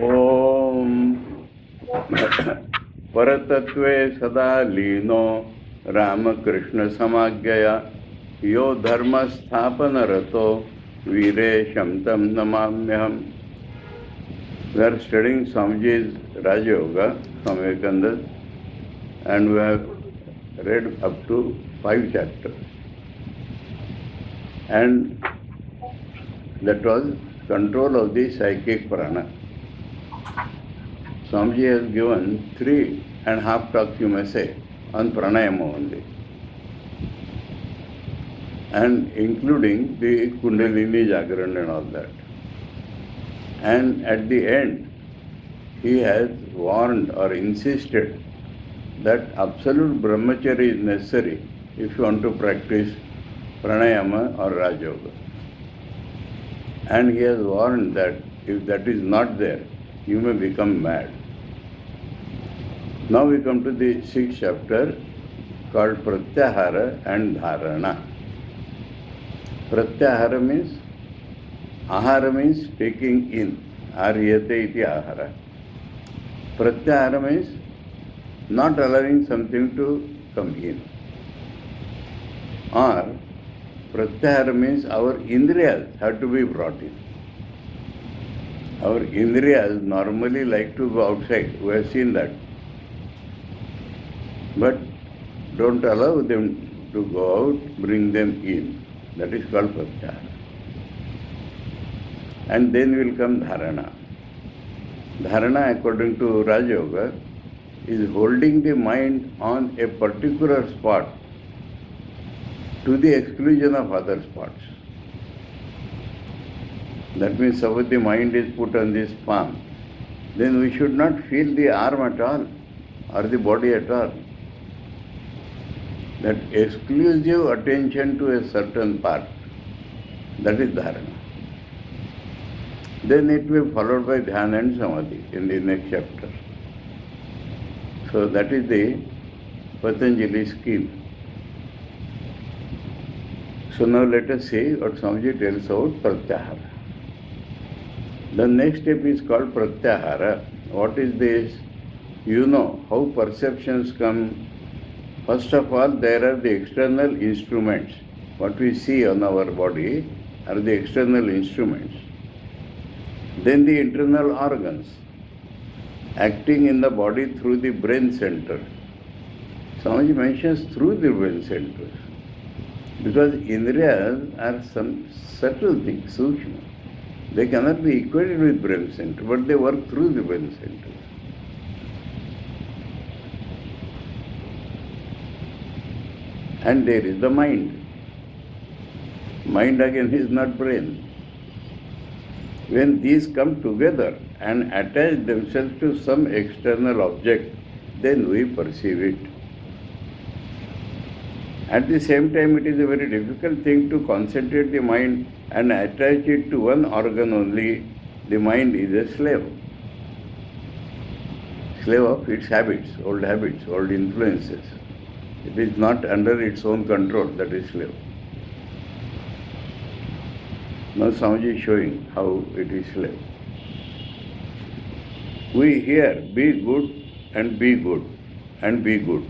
ओम परतत्वे सदा लीनो रामकृष्ण समाज्ञया यो धर्म स्थापन रतो वीरेशं तं नमाम्यहम्. We are studying Swamiji's Raja Yoga from Vivekananda, and we have read up to 5 chapters. And that was control of the psychic prana. Swamiji has given 3.5 talks, you may say, on pranayama only, and including the Kundalini Jagran and all that. And at the end, he has warned or insisted that absolute brahmacharya is necessary if you want to practice pranayama or Raja Yoga. And he has warned that if that is not there, you may become mad. Now we come to the 6th chapter called Pratyahara and Dharana. Pratyahara means, ahara means taking in, aryate iti ahara. Pratyahara means not allowing something to come in. Or Pratyahara means our indriyas have to be brought in. Our indriyas normally like to go outside. We have seen that. But don't allow them to go out, bring them in. That is called Pratyahara. And then will come Dharana. Dharana, according to Raja Yoga, is holding the mind on a particular spot to the exclusion of other spots. That means suppose the mind is put on this palm, then we should not feel the arm at all or the body at all. That exclusive attention to a certain part, that is Dharana. Then it will be followed by Dhyana and Samadhi in the next chapter. So that is the Patanjali scheme. So now let us see what Swamiji tells about Pratyahara. The next step is called Pratyahara. What is this? You know how perceptions come. First of all, there are the external instruments. What we see on our body are the external instruments. Then the internal organs acting in the body through the brain center. Swamiji mentions through the brain centers, because indriyas are some subtle things, sukshma. They cannot be equated with brain center, but they work through the brain centers. And there is the mind. Mind again is not brain. When these come together and attach themselves to some external object, then we perceive it. At the same time, it is a very difficult thing to concentrate the mind and attach it to one organ only. The mind is a slave. Slave of its habits, old influences. It is not under its own control, that is slave. Now Swamiji is showing how it is slave. We hear, be good and be good and be good,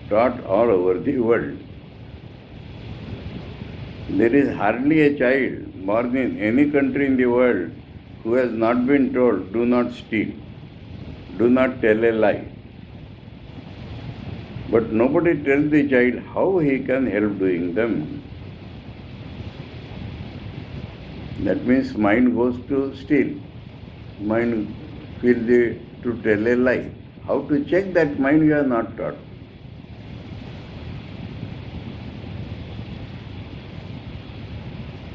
taught all over the world. There is hardly a child born in any country in the world who has not been told, do not steal, do not tell a lie. But nobody tells the child how he can help doing them. That means mind goes to steal, mind feels to tell a lie. How to check that mind you are not taught.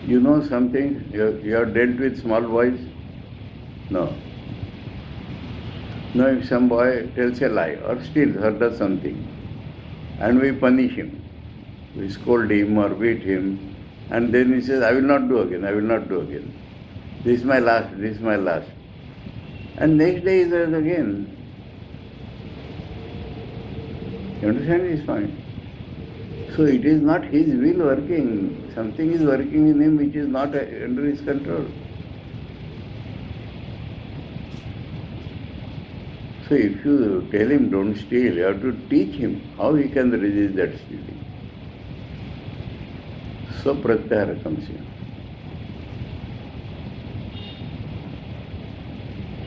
You know something, you have dealt with small boys? No. Now if some boy tells a lie or steals or does something, and we punish him, we scold him or beat him, and then he says, I will not do again, I will not do again. This is my last, this is my last. And next day he does again. You understand his point? So it is not his will working. Something is working in him which is not under his control. So if you tell him don't steal, you have to teach him how he can resist that stealing. So pratyahara comes in.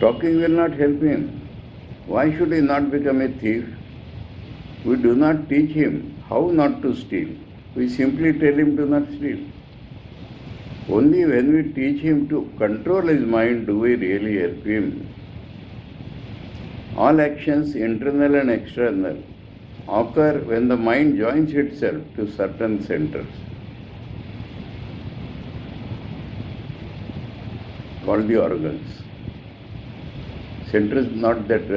Talking will not help him. Why should he not become a thief? We do not teach him how not to steal. We simply tell him to not steal. Only when we teach him to control his mind do we really help him. All actions, internal and external, occur when the mind joins itself to certain centers called the organs. Centers, not that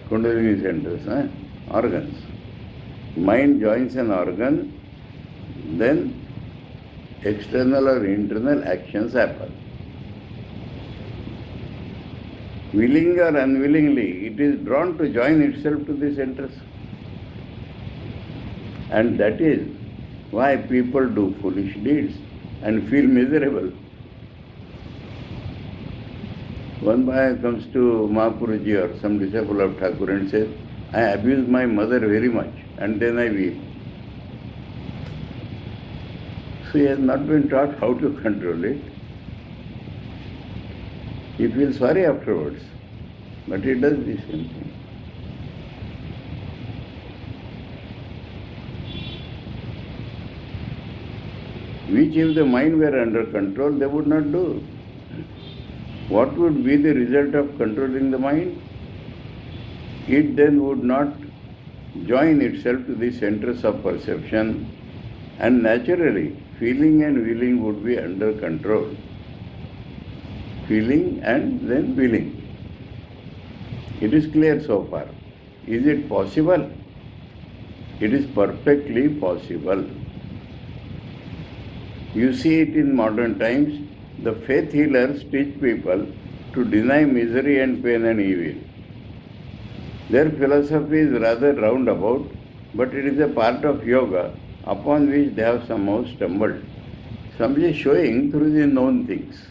Kundalini centers, organs. Mind joins an organ, then external or internal actions happen. Willingly or unwillingly, it is drawn to join itself to the centers. And that is why people do foolish deeds and feel miserable. One boy comes to Mahapuruji or some disciple of Thakur and says, I abuse my mother very much and then I weep. So he has not been taught how to control it. He feels sorry afterwards, but he does the same thing. Which if the mind were under control, they would not do. What would be the result of controlling the mind? It then would not join itself to the centers of perception, and naturally feeling and willing would be under control. Feeling and then willing. It is clear so far. Is it possible? It is perfectly possible. You see it in modern times. The faith healers teach people to deny misery and pain and evil. Their philosophy is rather roundabout, but it is a part of yoga upon which they have somehow stumbled, simply showing through the known things.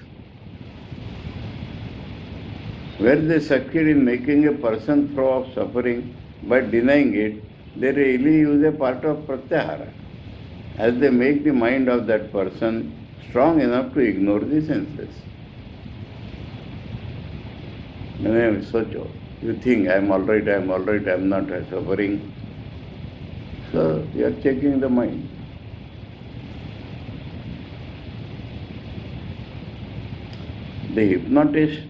Where they succeed in making a person throw off suffering by denying it, they really use a part of pratyahara, as they make the mind of that person strong enough to ignore the senses. You think, I am alright, I am not suffering. So you are checking the mind. The hypnotist,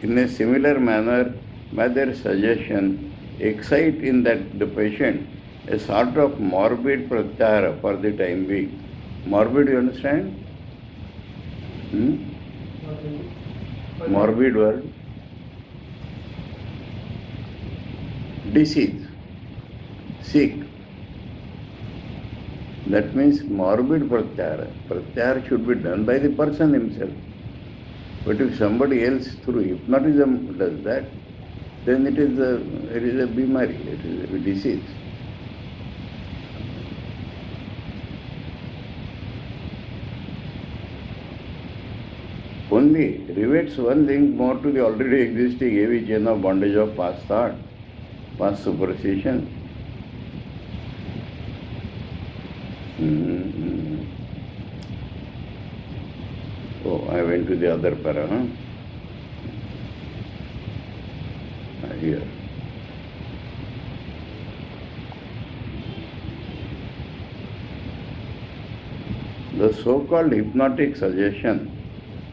in a similar manner, by their suggestion, excite in that the patient a sort of morbid pratyahara for the time being. Morbid, you understand? Morbid word. Disease. Sick. That means morbid pratyahara. Pratyahara should be done by the person himself. But if somebody else through hypnotism does that, then it is a bimari, it is a disease. Only rivets one link more to the already existing heavy chain of bondage of past thought, past superstition. Oh, I went to the other para, Here. The so-called hypnotic suggestion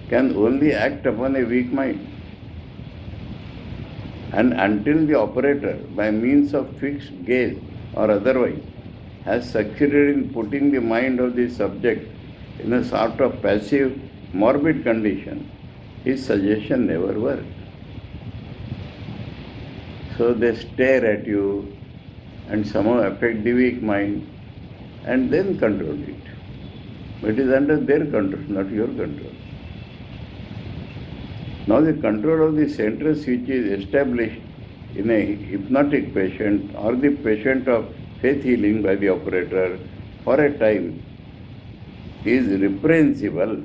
can only act upon a weak mind. And until the operator, by means of fixed gaze or otherwise, has succeeded in putting the mind of the subject in a sort of passive, morbid condition, his suggestion never works. So they stare at you and somehow affect the weak mind and then control it. It is under their control, not your control. Now the control of the centers which is established in a hypnotic patient or the patient of faith healing by the operator for a time is reprehensible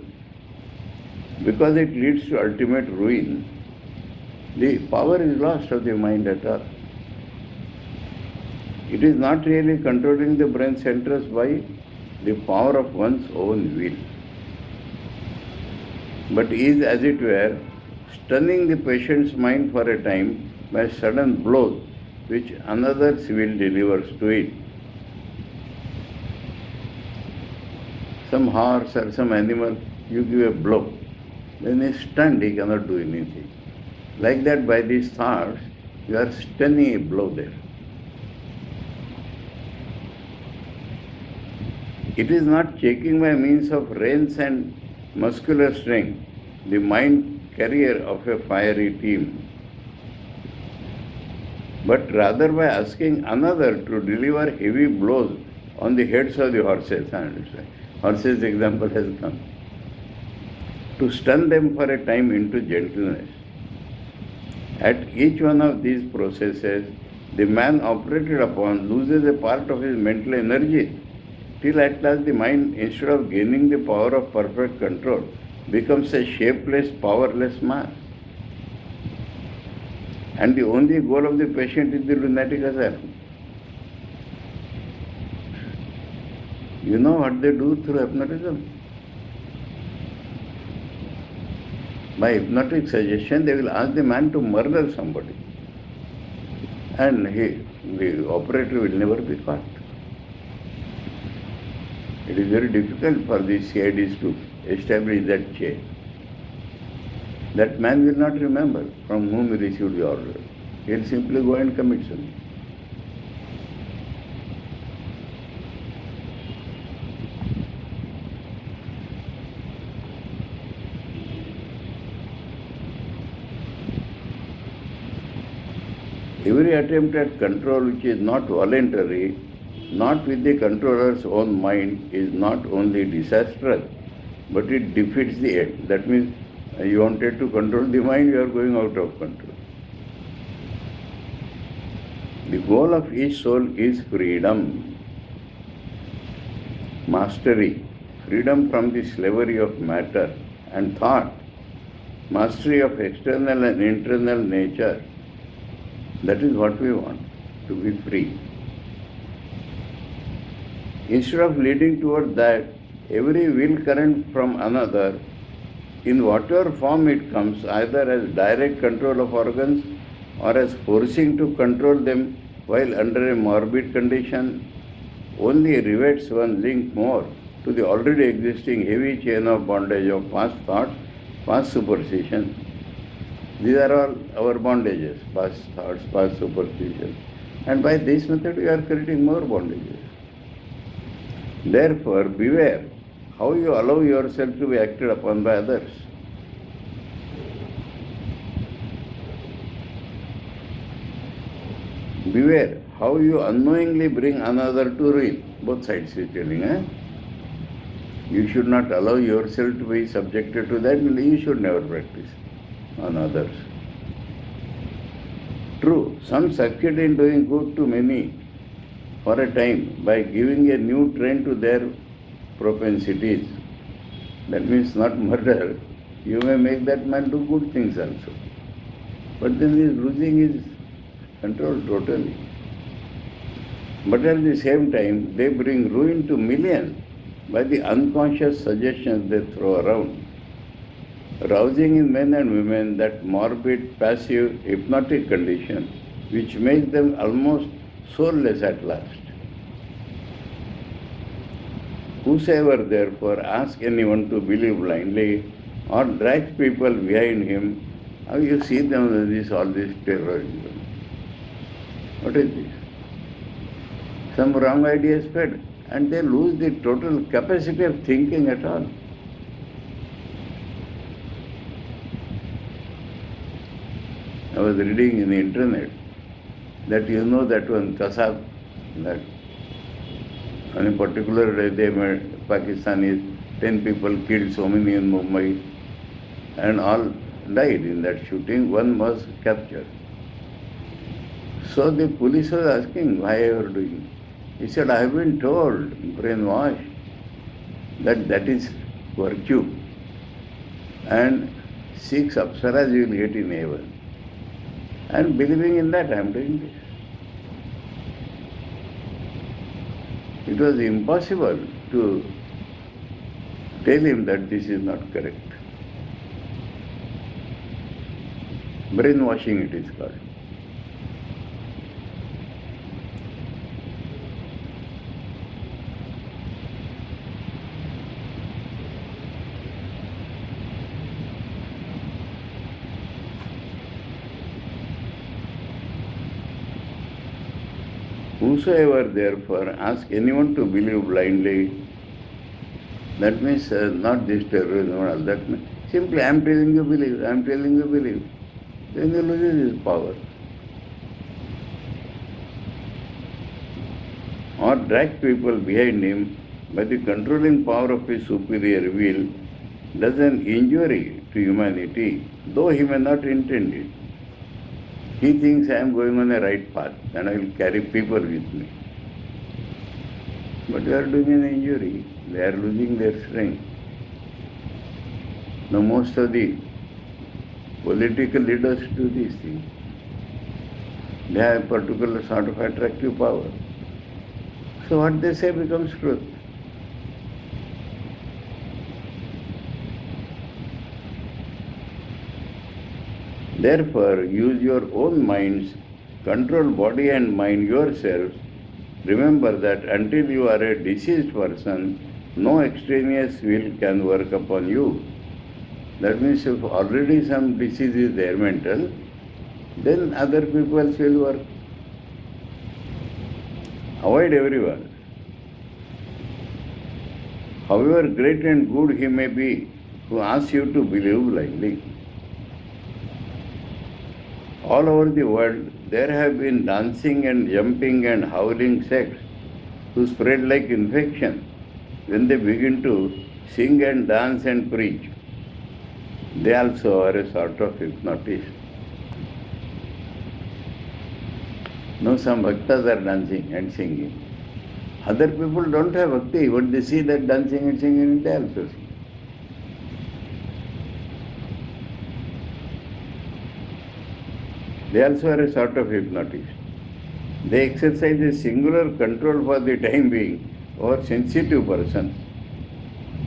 because it leads to ultimate ruin. the power is lost of the mind at all. It is not really controlling the brain centers by the power of one's own will, but is, as it were, stunning the patient's mind for a time by sudden blows which another's will delivers to it. Some horse or some animal, you give a blow, then he is stunned, he cannot do anything. Like that, by these thoughts, you are stunning a blow there. It is not checking by means of reins and muscular strength the mind carrier of a fiery team, but rather by asking another to deliver heavy blows on the heads of the horses. Horses example has come. To stun them for a time into gentleness. At each one of these processes, the man operated upon loses a part of his mental energy, till at last the mind, instead of gaining the power of perfect control, becomes a shapeless, powerless mass. And the only goal of the patient is the lunatic asylum. You know what they do through hypnotism? By hypnotic suggestion, they will ask the man to murder somebody. And the operator will never be caught. It is very difficult for the CIDs to establish that chain. That man will not remember from whom he received the order. He will simply go and commit something. Every attempt at control which is not voluntary, not with the controller's own mind, is not only disastrous, but it defeats the end. That means you wanted to control the mind, you are going out of control. The goal of each soul is freedom, mastery, freedom from the slavery of matter and thought, mastery of external and internal nature. That is what we want, to be free. Instead of leading toward that, every will current from another, in whatever form it comes, either as direct control of organs or as forcing to control them while under a morbid condition, only rivets one link more to the already existing heavy chain of bondage of past thoughts, past superstition. These are all our bondages, past thoughts, past superstition. And by this method, we are creating more bondages. Therefore, beware how you allow yourself to be acted upon by others. Beware how you unknowingly bring another to ruin. Both sides is telling. You should not allow yourself to be subjected to that, and you should never practice on others. True, some succeed in doing good to many for a time by giving a new train to their propensities. That means not murder. You may make that man do good things also. But then he is losing his control totally. But at the same time, they bring ruin to millions by the unconscious suggestions they throw around, rousing in men and women that morbid, passive, hypnotic condition which makes them almost soulless at last. Whosoever therefore asks anyone to believe blindly or drags people behind him, how you see them all this terrorism. What is this? Some wrong idea is fed, and they lose the total capacity of thinking at all. I was reading in the internet that that one Kasab, that on a particular day they made Pakistanis, 10 people killed, so many in Mumbai, and all died in that shooting. One was captured. So the police was asking, why you are doing? He said, I have been told, brainwashed, that is virtue, and 6 apsaras you will get in heaven. And believing in that, I am doing this. It was impossible to tell him that this is not correct. Brainwashing it is called. Whosoever therefore ask anyone to believe blindly, that means not this terrorism or all that means simply I am telling you believe, I am telling you believe. Then he loses his power. Or drag people behind him by the controlling power of his superior will does an injury to humanity, though he may not intend it. He thinks I am going on a right path and I will carry people with me. But they are doing an injury. They are losing their strength. Now most of the political leaders do these things. They have a particular sort of attractive power. So what they say becomes truth. Therefore, use your own minds, control body and mind yourselves. Remember that until you are a deceased person, no extraneous will can work upon you. That means if already some disease is there mental, then other people will work. Avoid everyone. However great and good he may be, who asks you to believe blindly. All over the world, there have been dancing and jumping and howling sects who spread like infection when they begin to sing and dance and preach. They also are a sort of hypnotist. No, some bhaktas are dancing and singing. Other people don't have bhakti, but they see that dancing and singing, they also sing. They also are a sort of hypnotist. They exercise a singular control for the time being over sensitive persons.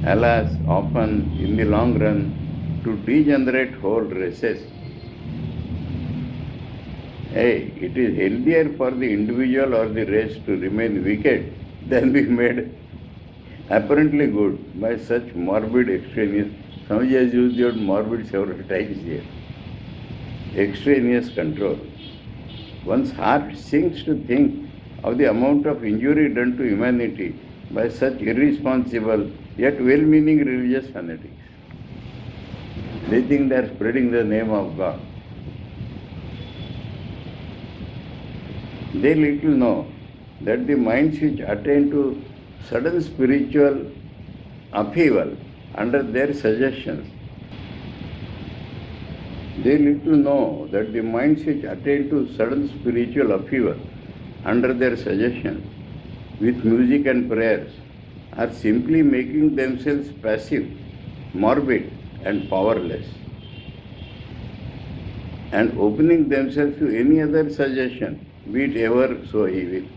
Alas, often in the long run, to degenerate whole races. Hey, it is healthier for the individual or the race to remain wicked than be made apparently good by such morbid extraneous. Swamiji has used the word morbid several times here. Extraneous control. One's heart sinks to think of the amount of injury done to humanity by such irresponsible yet well-meaning religious fanatics. They think they are spreading the name of God. They little know that the minds which attain to sudden spiritual upheaval under their suggestions, they little know that the minds which attain to sudden spiritual upheaval under their suggestions with music and prayers are simply making themselves passive, morbid and powerless, and opening themselves to any other suggestion, be it ever so evil.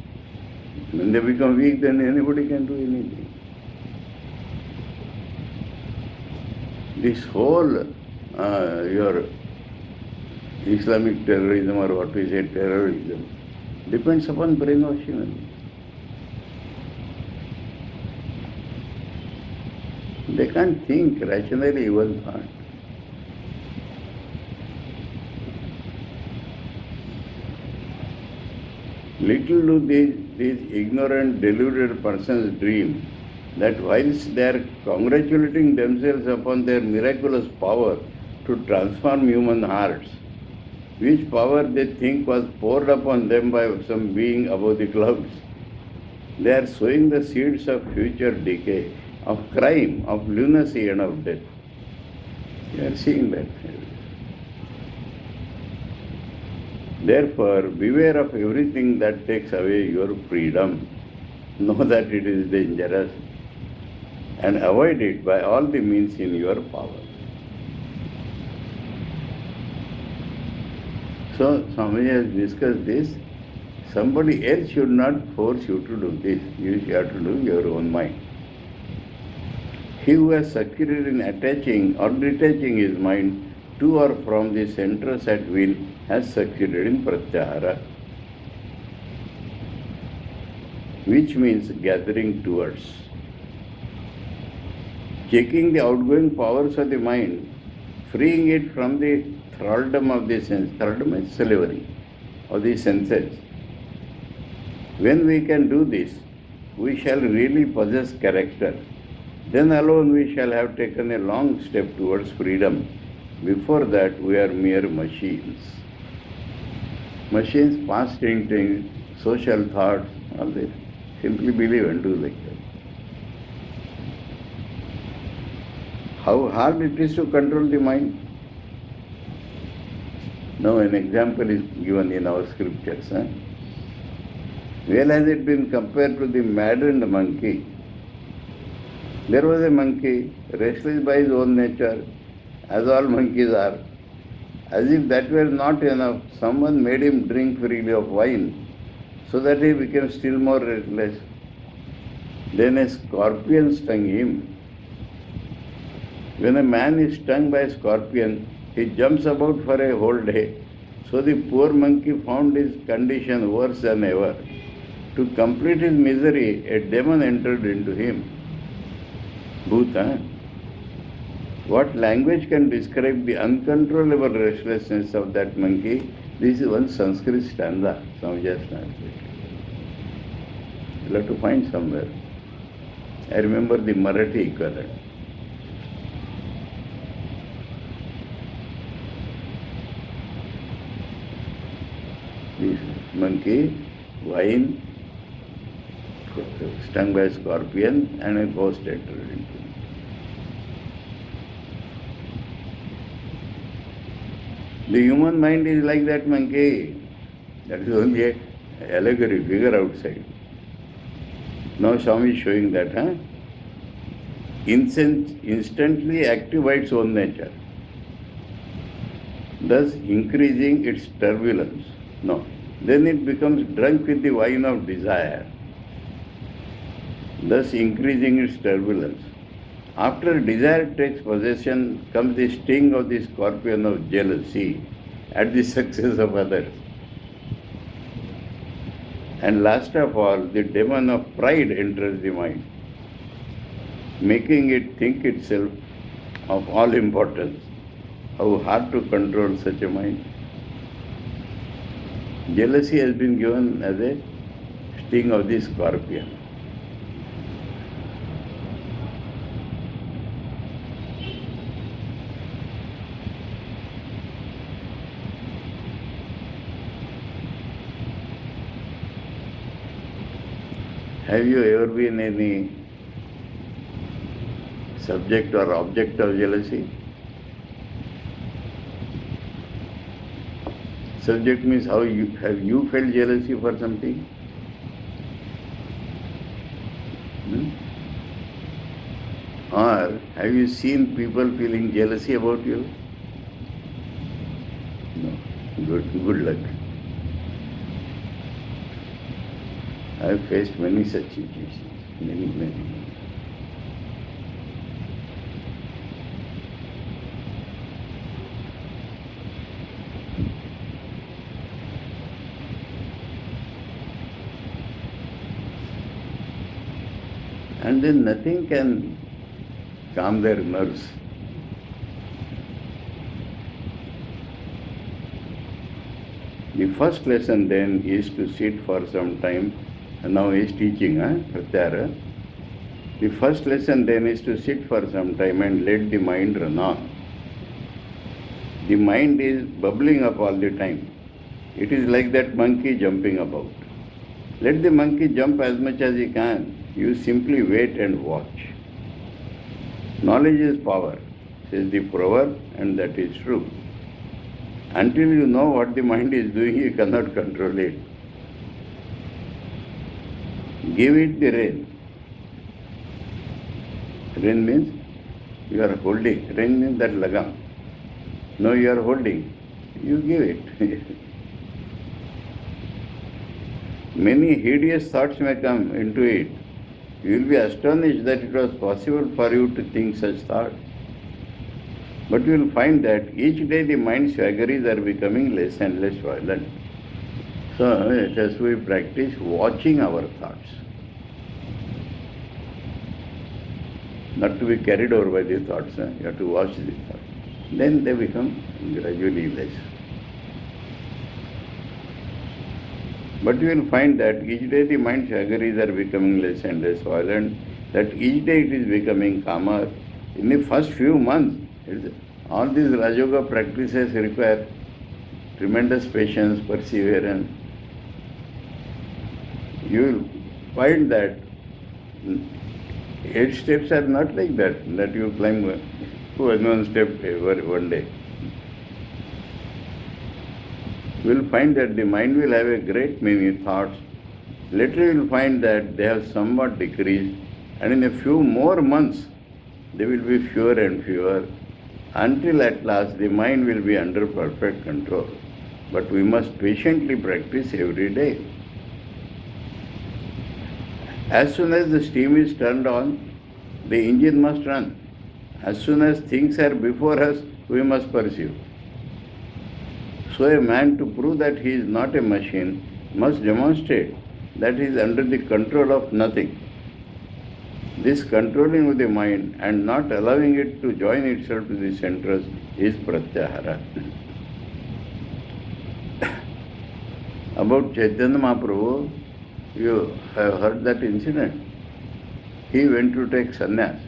When they become weak, then anybody can do anything. This whole your Islamic terrorism or what we say terrorism depends upon brainwashing only. They can't think rationally even thought. Little do these ignorant, deluded persons dream that whilst they are congratulating themselves upon their miraculous power to transform human hearts, which power they think was poured upon them by some being above the clouds, they are sowing the seeds of future decay, of crime, of lunacy and of death. You are seeing that. Therefore, beware of everything that takes away your freedom. Know that it is dangerous and avoid it by all the means in your power. So Swami has discussed this. Somebody else should not force you to do this. You have to do your own mind. He who has succeeded in attaching or detaching his mind to or from the centers at will has succeeded in pratyahara, which means gathering towards. Checking the outgoing powers of the mind, freeing it from the thraldom of the sense. Thraldom is slavery of the senses. When we can do this, we shall really possess character. Then alone we shall have taken a long step towards freedom. Before that, we are mere machines. Machines passed into social thoughts, all this. Simply believe and do like that. How hard it is to control the mind? Now an example is given in our scriptures. Where has it been compared to the maddened monkey? There was a monkey, restless by his own nature, as all monkeys are. As if that were not enough, someone made him drink freely of wine, so that he became still more restless. Then a scorpion stung him. When a man is stung by a scorpion, he jumps about for a whole day. So the poor monkey found his condition worse than ever. To complete his misery, a demon entered into him. Bhuta. What language can describe the uncontrollable restlessness of that monkey? This is one Sanskrit stanza. Some just translate. You'll have to find somewhere. I remember the Marathi equivalent. This monkey, wine, stung by a scorpion, and a ghost entered into him. The human mind is like that monkey. That is only an allegory, figure outside. Now Swami is showing that, instantly active by its own nature, thus increasing its turbulence. No. Then it becomes drunk with the wine of desire, thus increasing its turbulence. After desire takes possession comes the sting of the scorpion of jealousy at the success of others. And last of all, the demon of pride enters the mind, making it think itself of all importance. How hard to control such a mind. Jealousy has been given as a sting of the scorpion. Have you ever been any subject or object of jealousy? Subject means have you felt jealousy for something? Or have you seen people feeling jealousy about you? No. Good luck. I have faced many such situations. Many. And then nothing can calm their nerves. The first lesson then is to sit for some time. Now he is teaching, Pratyahara. The first lesson then is to sit for some time and let the mind run on. The mind is bubbling up all the time. It is like that monkey jumping about. Let the monkey jump as much as he can. You simply wait and watch. Knowledge is power, says the proverb, and that is true. Until you know what the mind is doing, you cannot control it. Give it the rein. Rein means you are holding. Rein means that lagam. No, you are holding. You give it. Many hideous thoughts may come into it. You will be astonished that it was possible for you to think such thoughts. But you will find that each day the mind's vagaries are becoming less and less violent. So, as we practice watching our thoughts, not to be carried over by the thoughts, you have to watch the thoughts. Then they become gradually less. But you will find that each day the mind's vagaries are becoming less and less violent, that each day it is becoming calmer. In the first few months, all these Rajoga practices require tremendous patience, perseverance. You will find that 8 steps are not like that you climb one step one day. You will find that the mind will have a great many thoughts. Later you will find that they have somewhat decreased, and in a few more months they will be fewer and fewer, until at last the mind will be under perfect control. But we must patiently practice every day. As soon as the steam is turned on, the engine must run. As soon as things are before us, we must pursue. So a man, to prove that he is not a machine, must demonstrate that he is under the control of nothing. This controlling of the mind and not allowing it to join itself to the centers is pratyahara. About Chaitanya Mahaprabhu, you have heard that incident. He went to take sannyas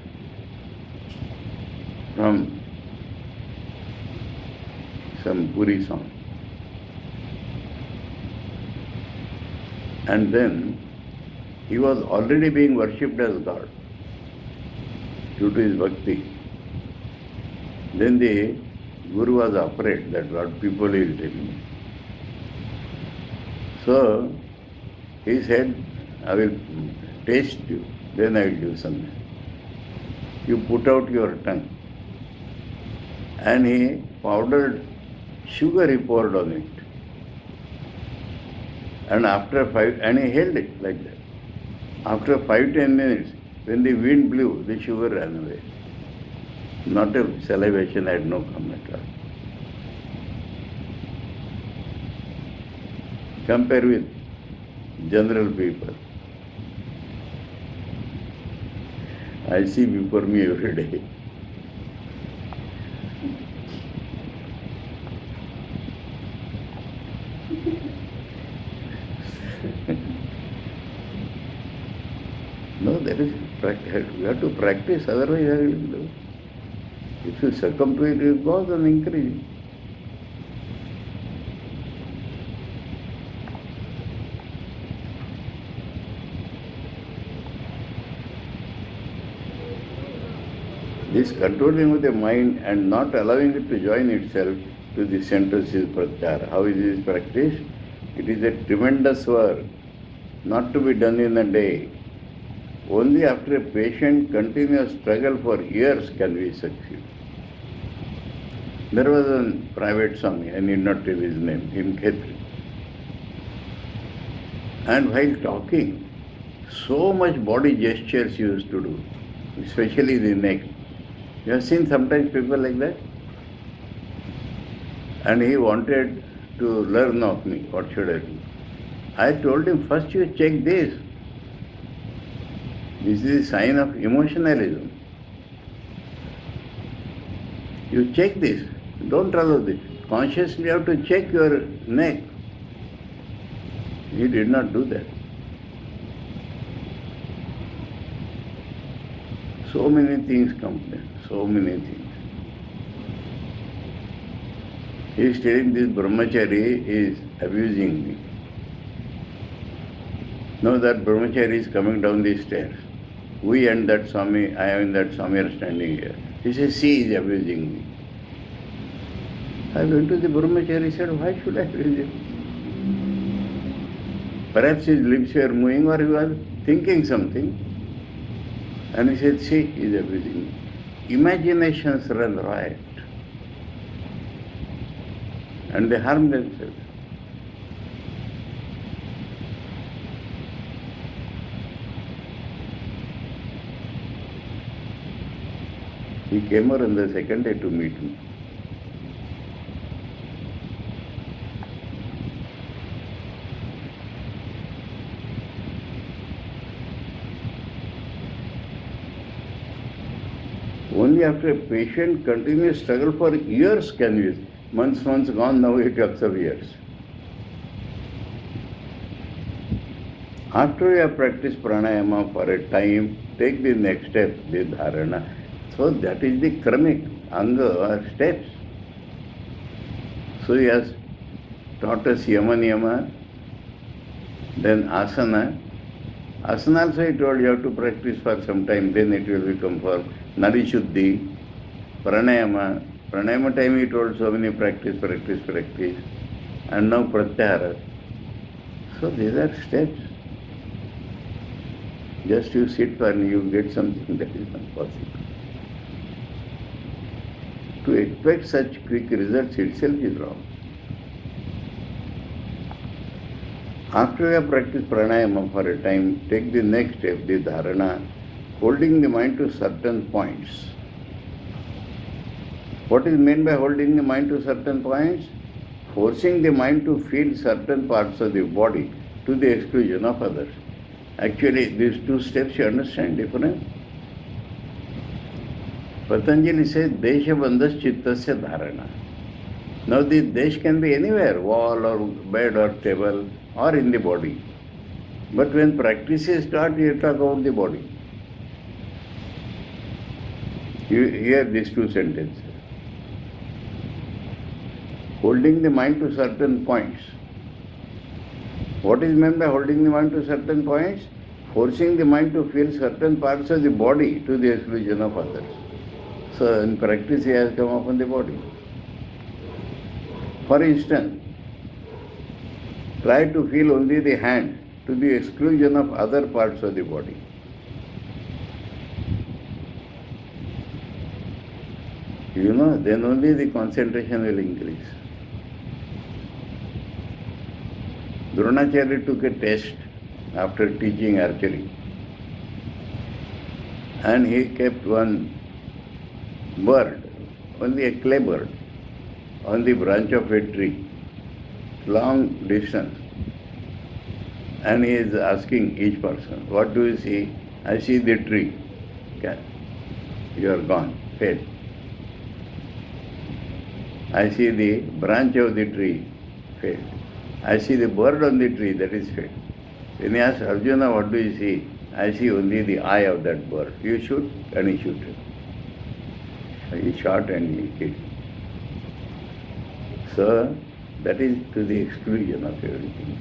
from some Puri song. And then he was already being worshipped as God due to his bhakti. Then the Guru was afraid that what people will tell me. So he said, I will taste you, then I will do something. You put out your tongue. And he powdered sugar, he poured on it. And and he held it like that. After 5-10 minutes, when the wind blew, the sugar ran away. Not a salivation had no comment at all. Compare with general people. I see before me every day. No, that is you have to practice, otherwise how will you do? If you succumb to it, it goes on increasing. This controlling of the mind and not allowing it to join itself to the centers is pratyahara. How is this practiced? It is a tremendous work, not to be done in a day. Only after a patient, continuous struggle for years can we succeed. There was a private Swami, I need not tell his name, in Khetri. And while talking, so much body gestures he used to do, especially the neck. You have seen sometimes people like that? And he wanted to learn of me, what should I do? I told him, first you check this. This is a sign of emotionalism. You check this. Don't allow this. Consciously you have to check your neck. He did not do that. So many things complain. So many things. He is telling this brahmachari is abusing me. Now that brahmachari is coming down the stairs. We and that Swami, I and that Swami are standing here. He says, she is abusing me. I went to the brahmachari, said, why should I abuse him? Perhaps his lips were moving or he was thinking something. And he said, she is abusing me. Imaginations run riot. And they harm themselves. He came over on the second day to meet me. Only after a patient continuous struggle for years can we, months gone, now it talks of years. After you have practiced pranayama for a time, take the next step, the dharana. So that is the karmic anga or steps. So he has taught us yama niyama, then asana. Asana also he told you have to practice for some time, then it will become for nadi shuddhi. Pranayama time he told so many practice. And now pratyahara. So these are steps. Just you sit and you get something, that is not possible. To expect such quick results itself is wrong. After you have practiced pranayama for a time, take the next step, the dharana, holding the mind to certain points. What is meant by holding the mind to certain points? Forcing the mind to feel certain parts of the body to the exclusion of others. Actually, these two steps you understand different. Patanjali says, Desha bandhas chittasya dharana. Now the desh can be anywhere, wall or bed or table or in the body. But when practices start, you talk about the body. You hear these two sentences. Holding the mind to certain points. What is meant by holding the mind to certain points? Forcing the mind to feel certain parts of the body to the exclusion of others. So in practice he has come upon the body. For instance, try to feel only the hand to the exclusion of other parts of the body. Then only the concentration will increase. Dronacharya took a test after teaching archery, and he kept one bird, only a clay bird, on the branch of a tree, long distance. And he is asking each person, what do you see? I see the tree. Okay. You are gone, fail. I see the branch of the tree, fail. I see the bird on the tree, that is fail. When he asked Arjuna, what do you see? I see only the eye of that bird. You shoot, and he shot it. He shot and he killed. So, that is to the exclusion of everything.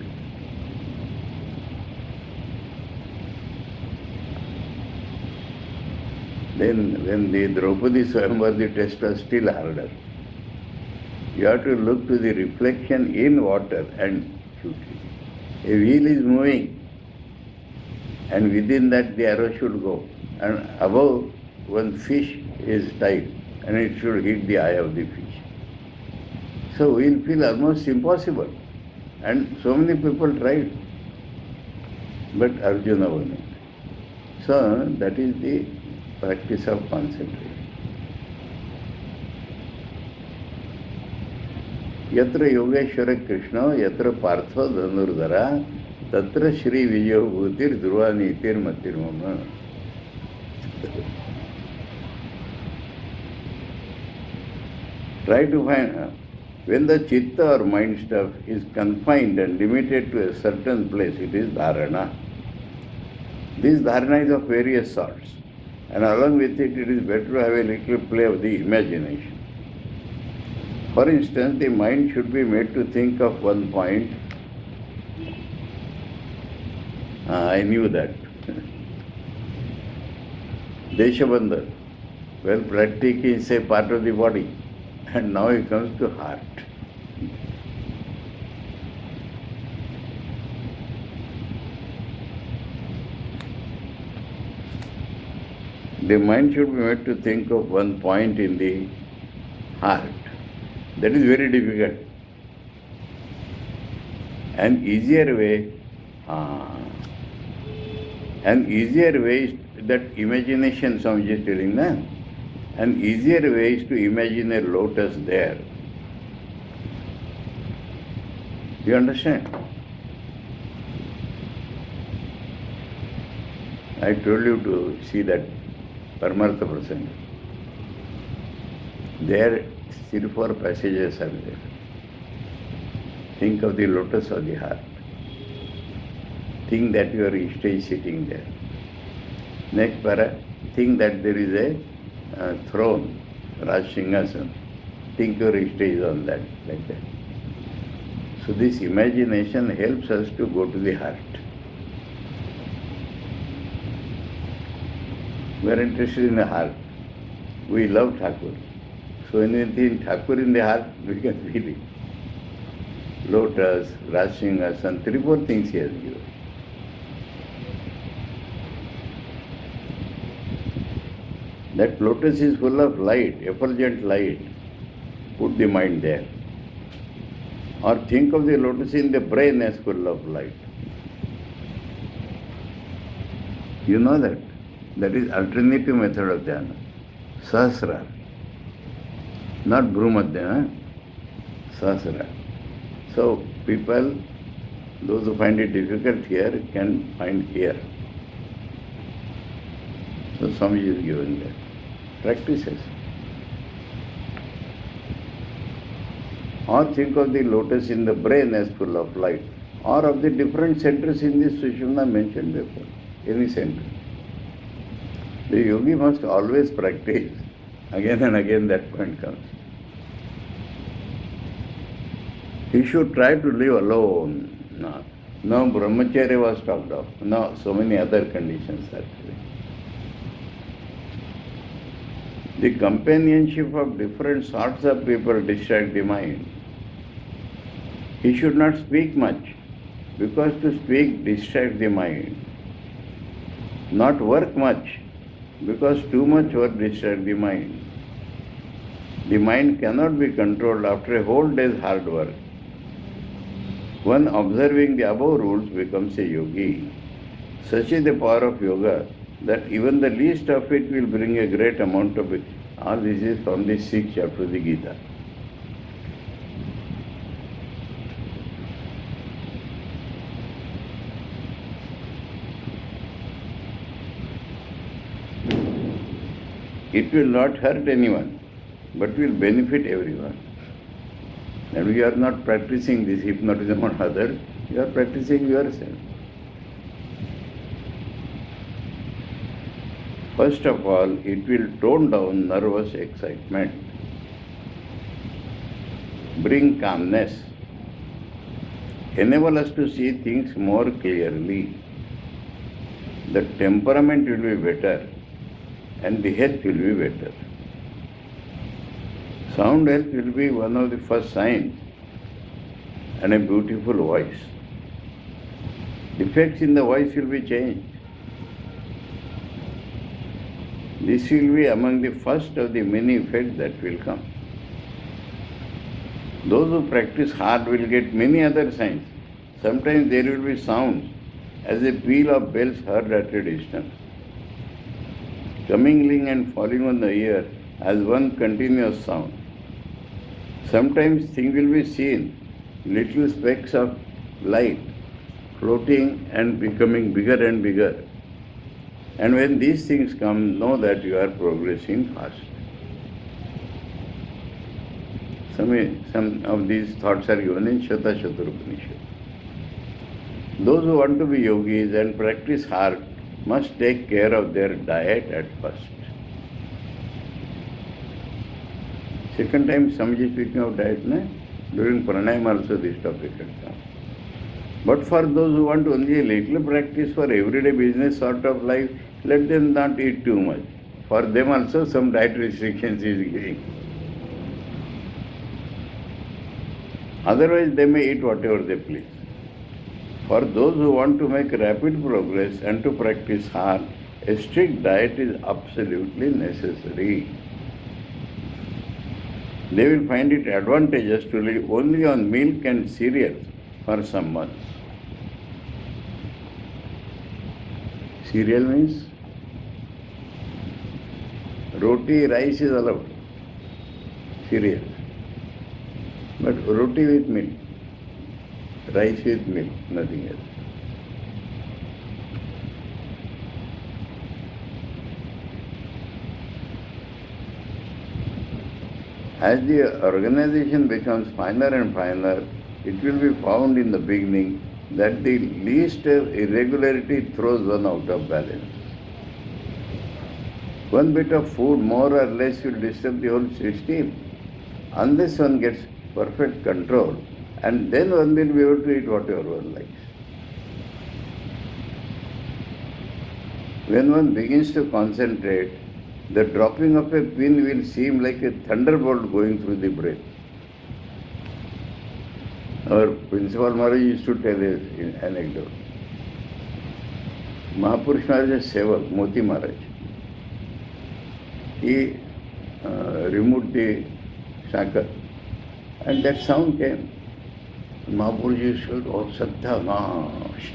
Then, when the Draupadi Swayamvar, the test was still harder. You have to look to the reflection in water and shoot it. A wheel is moving, and within that the arrow should go. And above, one fish is tied, and it should hit the eye of the fish. So we'll feel almost impossible. And so many people tried, but Arjuna won it. So that is the practice of concentration. Yatra Yogeshwara Krishna, Yatra Partho Dhanurdhara, Tatra Shri Vijayo Bhutir Dhruva Nitir Matir Mama. Try to find, when the chitta or mind stuff is confined and limited to a certain place, it is dharana. This dharana is of various sorts, and along with it, it is better to have a little play of the imagination. For instance, the mind should be made to think of one point. I knew that. Deshabandha. Well, pratik is a part of the body, and now it comes to heart. The mind should be made to think of one point in the heart. That is very difficult. An easier way is that imagination, Swamiji is telling, na? An easier way is to imagine a lotus there. You understand? I told you to see that Paramartha Prasanga. There, 3-4 passages are there. Think of the lotus of the heart. Think that your Ishta is sitting there. Next para, think that there is a throne, Raj Singhasan. Think your Ishta is on that, like that. So this imagination helps us to go to the heart. We are interested in the heart. We love Thakur. So anything Thakur in the heart, we can feel it. Lotus, Raj Singhasan, 3-4 things he has given. That lotus is full of light, effulgent light. Put the mind there. Or think of the lotus in the brain as full of light. You know that? That is alternative method of dhyana. Sahasrara. Not Bhrumadhyana. Sahasrara. So people, those who find it difficult here, can find here. So Swamiji is given that. Practices. Or think of the lotus in the brain as full of light. Or of the different centers in this Sushumna mentioned before. Any center. The yogi must always practice. Again and again that point comes. He should try to live alone. No brahmacharya was talked of. No, so many other conditions are there. The companionship of different sorts of people distract the mind. He should not speak much, because to speak distracts the mind. Not work much, because too much work distracts the mind. The mind cannot be controlled after a whole day's hard work. One observing the above rules becomes a yogi. Such is the power of yoga that even the least of it will bring a great amount of it. All this is from the 6th chapter of the Gita. It will not hurt anyone, but will benefit everyone. And we are not practicing this hypnotism on others, you are practicing yourself. First of all, it will tone down nervous excitement, bring calmness, enable us to see things more clearly. The temperament will be better and the health will be better. Sound health will be one of the first signs, and a beautiful voice. Defects in the voice will be changed. This will be among the first of the many effects that will come. Those who practice hard will get many other signs. Sometimes there will be sounds as a peal of bells heard at a distance, commingling and falling on the ear as one continuous sound. Sometimes things will be seen, little specks of light floating and becoming bigger and bigger. And when these things come, know that you are progressing fast. Some of these thoughts are given in Shatashatar Upanishad. Those who want to be yogis and practice hard must take care of their diet at first. Second time, Swamiji speaking of diet, during pranayama also this topic had come. But for those who want only a little practice for everyday business sort of life, let them not eat too much. For them also some diet restrictions is giving. Otherwise they may eat whatever they please. For those who want to make rapid progress and to practice hard, a strict diet is absolutely necessary. They will find it advantageous to live only on milk and cereals for some months. Cereal means Roti, rice is allowed, cereal. But roti with milk, rice with milk, nothing else. As the organization becomes finer and finer, it will be found in the beginning that the least irregularity throws one out of balance. One bit of food more or less will disturb the whole system unless one gets perfect control, and then one will be able to eat whatever one likes. When one begins to concentrate, the dropping of a pin will seem like a thunderbolt going through the brain. Our principal Maharaj used to tell an anecdote. Mahapurush Maharaj's sevak, Moti Maharaj, he removed the shakar, and that sound came. Mahapurush said, "Oh, Satyanash."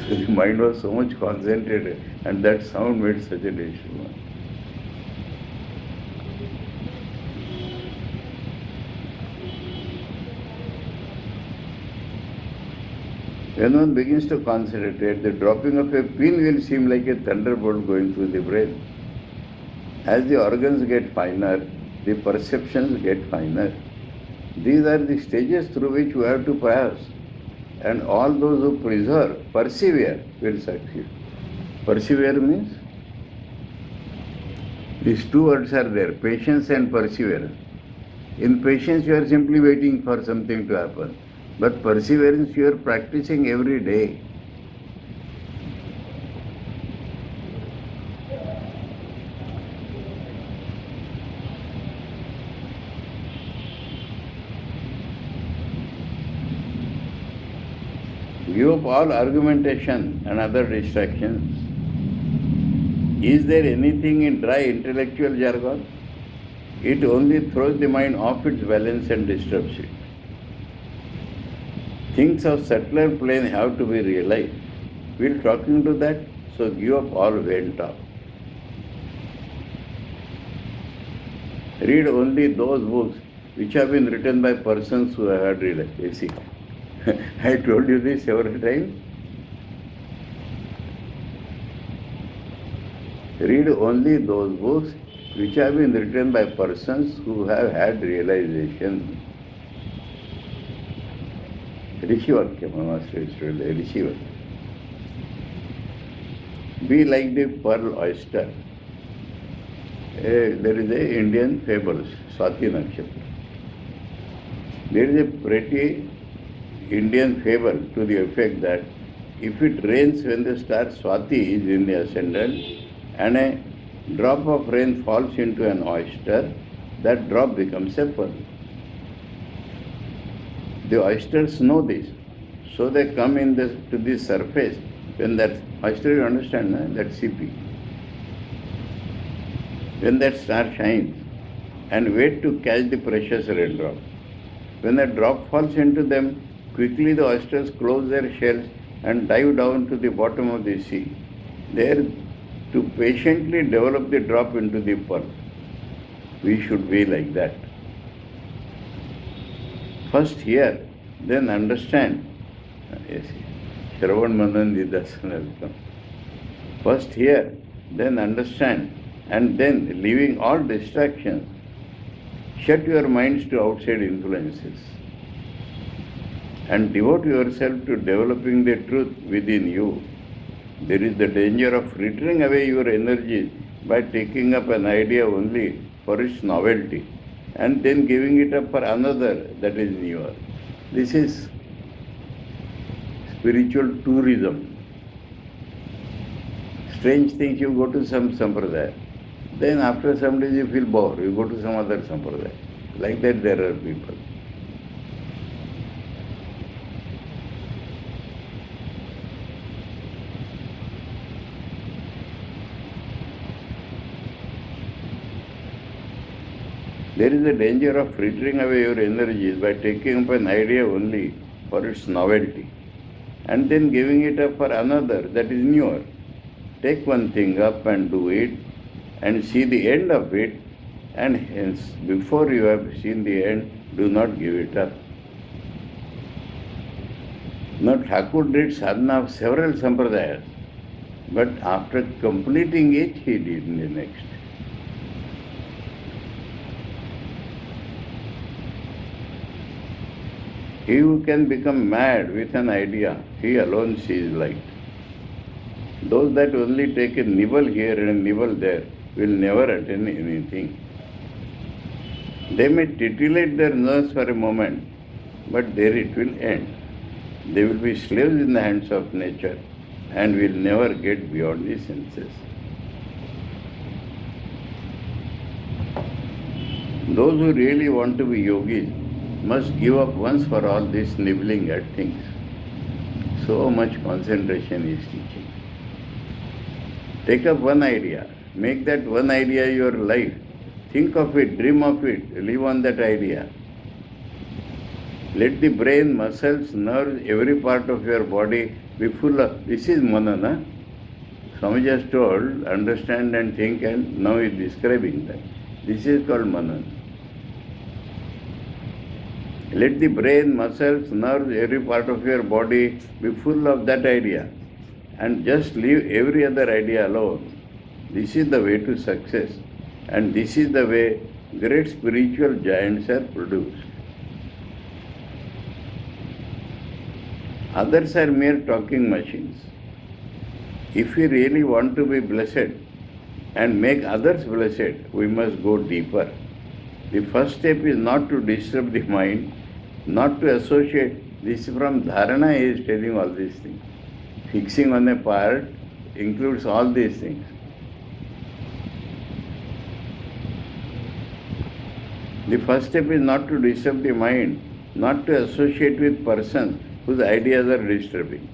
So the mind was so much concentrated, and that sound made such a disturbance. When one begins to concentrate, the dropping of a pin will seem like a thunderbolt going through the brain. As the organs get finer, the perceptions get finer. These are the stages through which we have to pass. And all those who persevere, will succeed. Persevere means? These two words are there, patience and perseverance. In patience, you are simply waiting for something to happen. But perseverance, you are practicing every day. Give up all argumentation and other distractions. Is there anything in dry intellectual jargon? It only throws the mind off its balance and disturbs it. Things of subtler plane have to be realized. We're talking to that, so give up all vain talk. Read only those books which have been written by persons who have had realized. You see, I told you this several times. Read only those books which have been written by persons who have had realization. Rishivakya, my master used to say, Rishivakya. Be like the pearl oyster. There is a Indian fable, Swati Nakshatra. There is a pretty Indian fable to the effect that if it rains when the star Swati is in the ascendant and a drop of rain falls into an oyster, that drop becomes a pearl. The oysters know this, so they come to the surface when that oyster, you understand, that CP. When that star shines and wait to catch the precious raindrop. When the drop falls into them, quickly the oysters close their shells and dive down to the bottom of the sea, there to patiently develop the drop into the pearl. We should be like that. First hear, then understand. Yes, Shravan Manan Didasana. First hear, then understand, and then, leaving all distractions, shut your minds to outside influences and devote yourself to developing the truth within you. There is the danger of frittering away your energies by taking up an idea only for its novelty and then giving it up for another that is newer. This is spiritual tourism. Strange things, you go to some sampradaya. Then after some days you feel bored, you go to some other sampradaya. Like that there are people. There is a danger of frittering away your energies by taking up an idea only for its novelty and then giving it up for another that is newer. Take one thing up and do it, and see the end of it, and hence, before you have seen the end, do not give it up. Now, Thakur did sadhana of several sampradayas, but after completing it, he did the next. He who can become mad with an idea, he alone sees light. Those that only take a nibble here and a nibble there will never attain anything. They may titillate their nerves for a moment, but there it will end. They will be slaves in the hands of nature and will never get beyond the senses. Those who really want to be yogis must give up once for all this nibbling at things. So much concentration is teaching. Take up one idea. Make that one idea your life. Think of it, dream of it, live on that idea. Let the brain, muscles, nerves, every part of your body be full of, this is manana. Swami just told, understand and think, and now he is describing that. This is called manana. Let the brain, muscles, nerves, every part of your body be full of that idea, and just leave every other idea alone. This is the way to success, and this is the way great spiritual giants are produced. Others are mere talking machines. If we really want to be blessed and make others blessed, we must go deeper. The first step is not to disturb the mind, not to associate. This from Dharana he is telling all these things. Fixing on a part includes all these things. The first step is not to disturb the mind, not to associate with persons whose ideas are disturbing.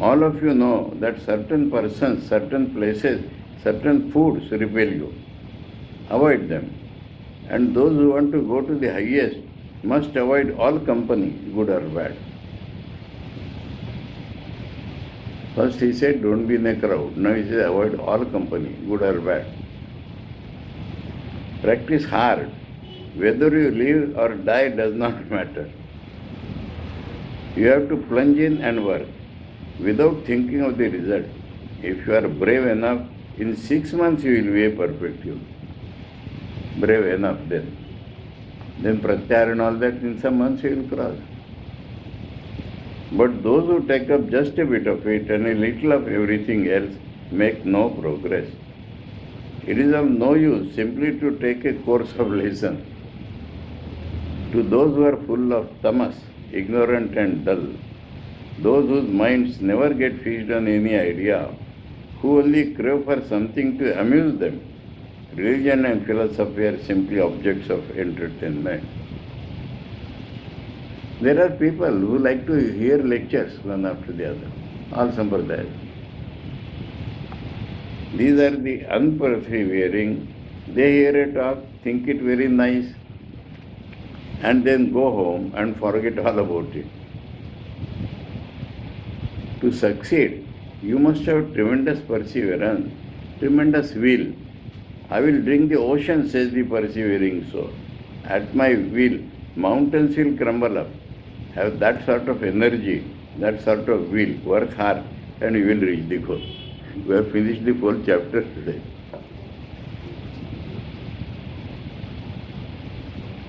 All of you know that certain persons, certain places, certain foods repel you. Avoid them. And those who want to go to the highest must avoid all company, good or bad. First he said, don't be in a crowd. Now he says, avoid all company, good or bad. Practice hard. Whether you live or die does not matter. You have to plunge in and work without thinking of the result. If you are brave enough, in 6 months you will be a perfect yogi. Brave enough then. Then pratyahara and all that, in some months you will cross. But those who take up just a bit of it and a little of everything else make no progress. It is of no use simply to take a course of lesson. To those who are full of tamas, ignorant and dull, those whose minds never get fixed on any idea, who only crave for something to amuse them, religion and philosophy are simply objects of entertainment. There are people who like to hear lectures one after the other, all sampradayas. These are the unpersevering. They hear a talk, think it very nice, and then go home and forget all about it. To succeed, you must have tremendous perseverance, tremendous will. I will drink the ocean, says the persevering soul. At my will, mountains will crumble up. Have that sort of energy, that sort of will. Work hard and you will reach the goal. We have finished the 4th chapter today.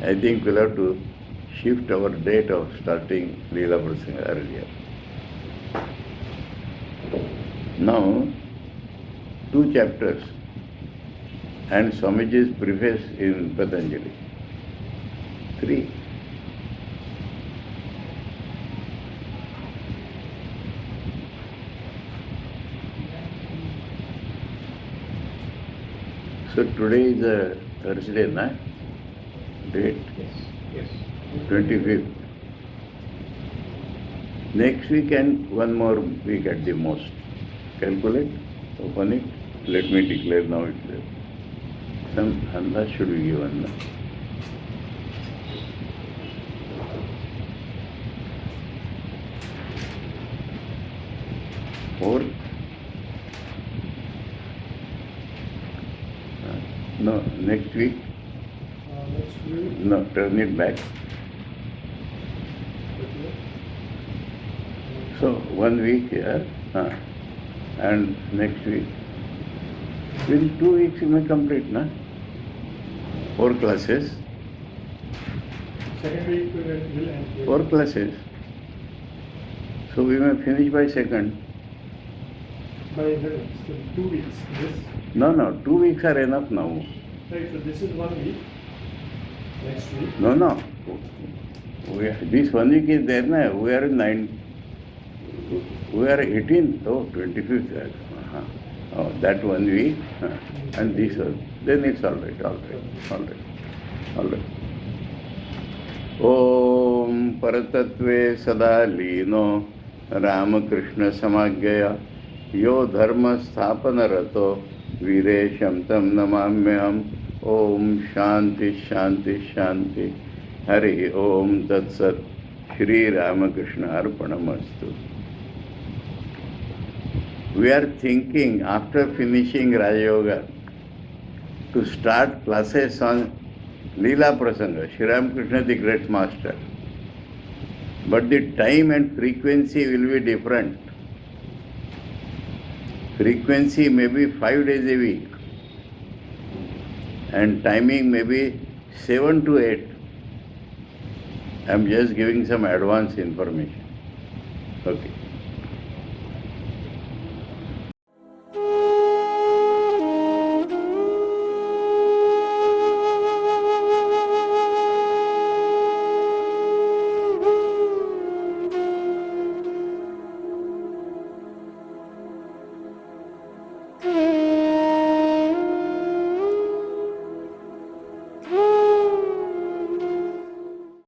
I think we'll have to shift our date of starting Leela Prasanga earlier. Now, 2 chapters and Swamiji's preface in Patanjali. 3. So today is a Thursday, na? Date? Yes. 25th. Next week and one more week at the most. Calculate, open it, let me declare now it's there. Some andaz should be given now. No, next week. Next week. No, turn it back. Okay. So 1 week here, and next week. Within 2 weeks you may complete, na? 4 classes. Second week will end. 4 classes. So we may finish by second. By the, so 2 weeks. This. No, 2 weeks are enough now. Right. So this is 1 week. Next week. No. This 1 week is there, na? We are 18th, 25th. Oh, that 1 week, and this one. Then it's all right. Om Paratatve Sada Lino Ramakrishna Samagya Yo Dharma Sthapana Rato Viresham Tam Namamyam. Om Shanti. Hari Om Tat Sat. Shri Ramakrishna Arpanamastu. We are thinking after finishing Raja Yoga to start classes on Leela Prasanga, Shri Ramakrishna the Great Master. But the time and frequency will be different. Frequency may be 5 days a week, and timing may be 7 to 8. I am just giving some advance information. Okay.